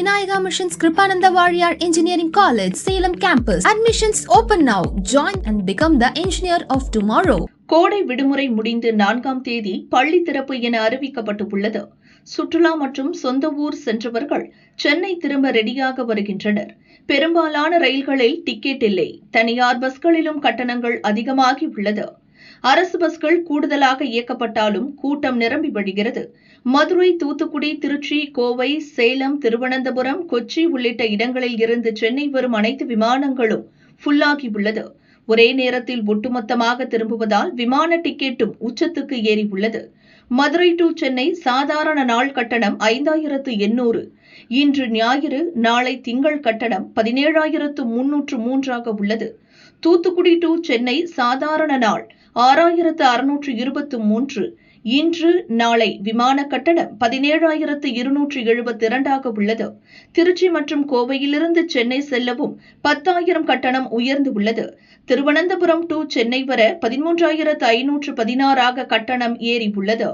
Vinayaga Missions Kripananda Warrior Engineering College, Salem campus. Admissions open now. Join and become the engineer of tomorrow. கோடை விடுமுறை முடிந்து 4ஆம் தேதி பள்ளி திறப்பு என அறிவிக்கப்பட்டுள்ளது. சுற்றுலா மற்றும் சொந்த ஊர் சென்றவர்கள் சென்னை திரும்ப ரெடியாக வருகின்றனர். பெரும்பாலான ரயில்களில் டிக்கெட் இல்லை. தனியார் பஸ்களிலும் கட்டணங்கள் அதிகமாகி உள்ளது. அரசு பஸ்கள் கூடுதலாக இயக்கப்பட்டாலும் கூட்டம் நிரம்பி வழிகிறது. மதுரை, தூத்துக்குடி, திருச்சி, கோவை, சேலம், திருவனந்தபுரம், கொச்சி உள்ளிட்ட இடங்களில் இருந்து சென்னை வரும் அனைத்து விமானங்களும் ஃபுல்லாகி உள்ளது. ஒரே நேரத்தில் ஒட்டுமொத்தமாக திரும்புவதால் விமான டிக்கெட்டும் உச்சத்துக்கு ஏறி உள்ளது. மதுரை டு சென்னை சாதாரண நாள் கட்டணம் 5800. இன்று ஞாயிறு, நாளை திங்கள் கட்டணம் 17,303 உள்ளது. தூத்துக்குடி டு சென்னை சாதாரண நாள் 6,623. இன்று, நாளை விமான கட்டணம் 17,272 உள்ளது. திருச்சி மற்றும் கோவையிலிருந்து சென்னை செல்லவும் 10,000 கட்டணம் உயர்ந்து உள்ளது. திருவனந்தபுரம் டு சென்னை வர 13,516 கட்டணம் ஏறி உள்ளது.